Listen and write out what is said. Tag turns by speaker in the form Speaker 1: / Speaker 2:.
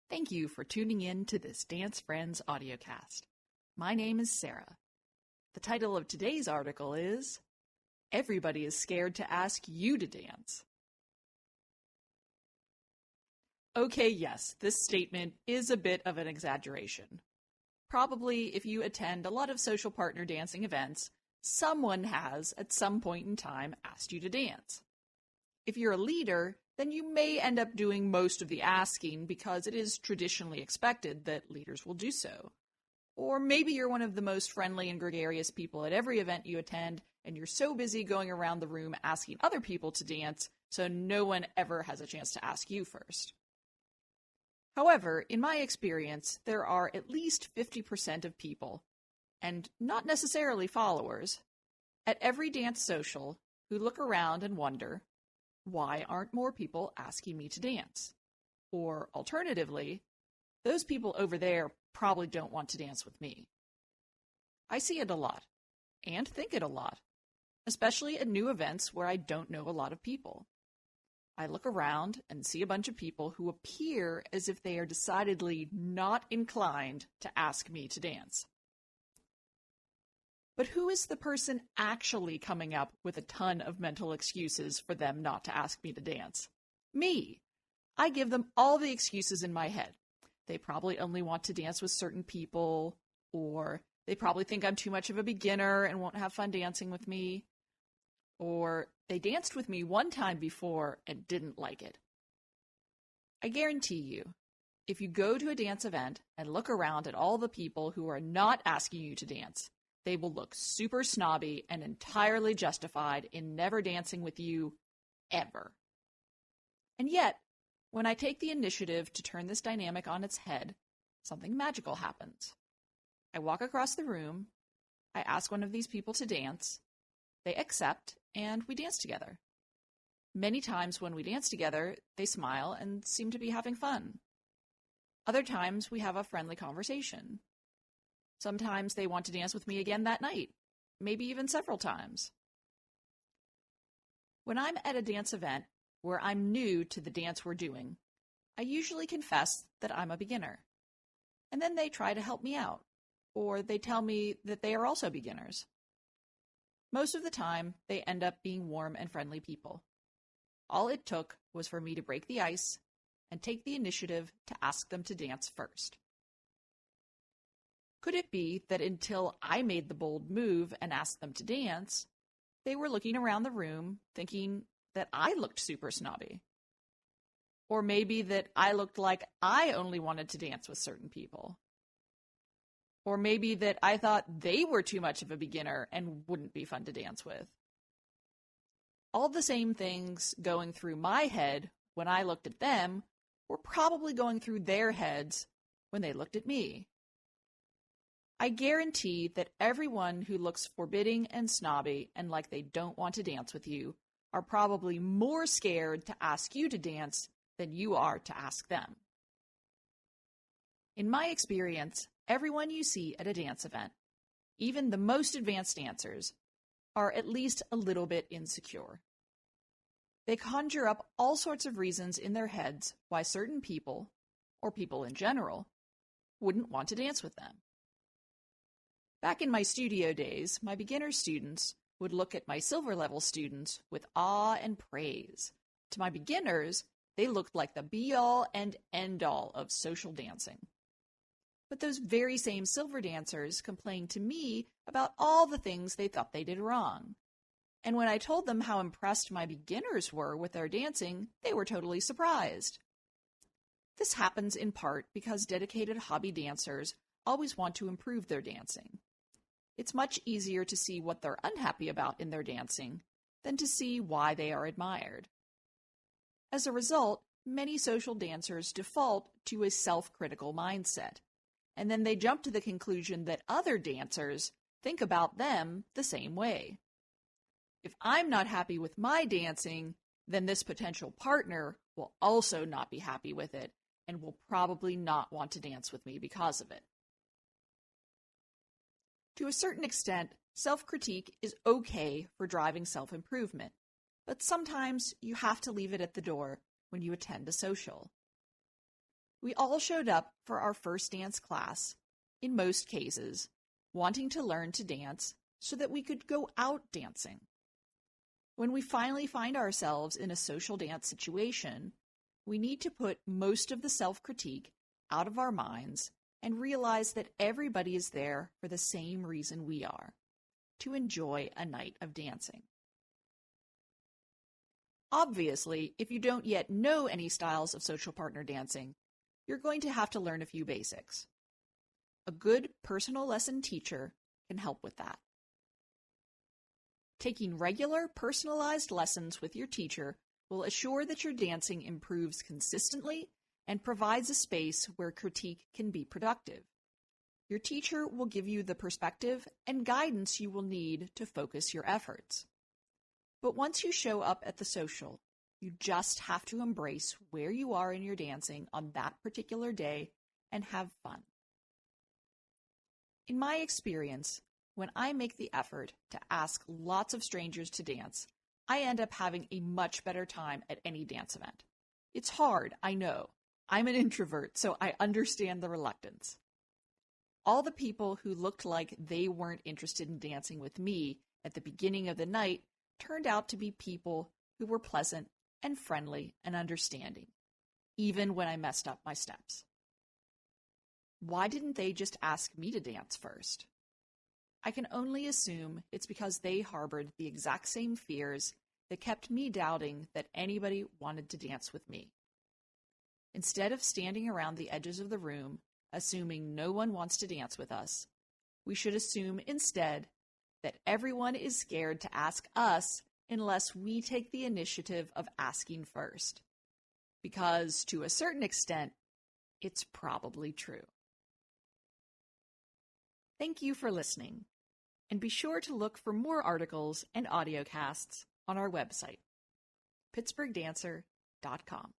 Speaker 1: Thank you for tuning in to this Dance Friends audiocast. My name is Sarah. The title of today's article is, Everybody is Scared to Ask You to Dance. Okay, yes, this statement is a bit of an exaggeration. Probably if you attend a lot of social partner dancing events, someone has, at some point in time, asked you to dance. If you're a leader, then you may end up doing most of the asking because it is traditionally expected that leaders will do so. Or maybe you're one of the most friendly and gregarious people at every event you attend, and you're so busy going around the room asking other people to dance, so no one ever has a chance to ask you first. However, in my experience, there are at least 50% of people, and not necessarily followers, at every dance social who look around and wonder, why aren't more people asking me to dance? Or alternatively, those people over there probably don't want to dance with me. I see it a lot, and think it a lot, especially at new events where I don't know a lot of people. I look around and see a bunch of people who appear as if they are decidedly not inclined to ask me to dance. But who is the person actually coming up with a ton of mental excuses for them not to ask me to dance? Me. I give them all the excuses in my head. They probably only want to dance with certain people, or they probably think I'm too much of a beginner and won't have fun dancing with me, or they danced with me one time before and didn't like it. I guarantee you, if you go to a dance event and look around at all the people who are not asking you to dance, they will look super snobby and entirely justified in never dancing with you, ever. And yet, when I take the initiative to turn this dynamic on its head, something magical happens. I walk across the room, I ask one of these people to dance, they accept, and we dance together. Many times when we dance together, they smile and seem to be having fun. Other times we have a friendly conversation. Sometimes they want to dance with me again that night, maybe even several times. When I'm at a dance event where I'm new to the dance we're doing, I usually confess that I'm a beginner. And then they try to help me out, or they tell me that they are also beginners. Most of the time, they end up being warm and friendly people. All it took was for me to break the ice and take the initiative to ask them to dance first. Could it be that until I made the bold move and asked them to dance, they were looking around the room thinking that I looked super snobby? Or maybe that I looked like I only wanted to dance with certain people? Or maybe that I thought they were too much of a beginner and wouldn't be fun to dance with? All the same things going through my head when I looked at them were probably going through their heads when they looked at me. I guarantee that everyone who looks forbidding and snobby and like they don't want to dance with you are probably more scared to ask you to dance than you are to ask them. In my experience, everyone you see at a dance event, even the most advanced dancers, are at least a little bit insecure. They conjure up all sorts of reasons in their heads why certain people, or people in general, wouldn't want to dance with them. Back in my studio days, my beginner students would look at my silver level students with awe and praise. To my beginners, they looked like the be-all and end-all of social dancing. But those very same silver dancers complained to me about all the things they thought they did wrong. And when I told them how impressed my beginners were with their dancing, they were totally surprised. This happens in part because dedicated hobby dancers always want to improve their dancing. It's much easier to see what they're unhappy about in their dancing than to see why they are admired. As a result, many social dancers default to a self-critical mindset, and then they jump to the conclusion that other dancers think about them the same way. If I'm not happy with my dancing, then this potential partner will also not be happy with it and will probably not want to dance with me because of it. To a certain extent, self-critique is okay for driving self-improvement, but sometimes you have to leave it at the door when you attend a social. We all showed up for our first dance class, in most cases, wanting to learn to dance so that we could go out dancing. When we finally find ourselves in a social dance situation, we need to put most of the self-critique out of our minds and realize that everybody is there for the same reason we are, to enjoy a night of dancing. Obviously, if you don't yet know any styles of social partner dancing, you're going to have to learn a few basics. A good personal lesson teacher can help with that. Taking regular, personalized lessons with your teacher will assure that your dancing improves consistently and provides a space where critique can be productive. Your teacher will give you the perspective and guidance you will need to focus your efforts. But once you show up at the social, you just have to embrace where you are in your dancing on that particular day and have fun. In my experience, when I make the effort to ask lots of strangers to dance, I end up having a much better time at any dance event. It's hard, I know. I'm an introvert, so I understand the reluctance. All the people who looked like they weren't interested in dancing with me at the beginning of the night turned out to be people who were pleasant and friendly and understanding, even when I messed up my steps. Why didn't they just ask me to dance first? I can only assume it's because they harbored the exact same fears that kept me doubting that anybody wanted to dance with me. Instead of standing around the edges of the room, assuming no one wants to dance with us, we should assume instead that everyone is scared to ask us unless we take the initiative of asking first. Because, to a certain extent, it's probably true. Thank you for listening, and be sure to look for more articles and audiocasts on our website, pittsburghdancer.com.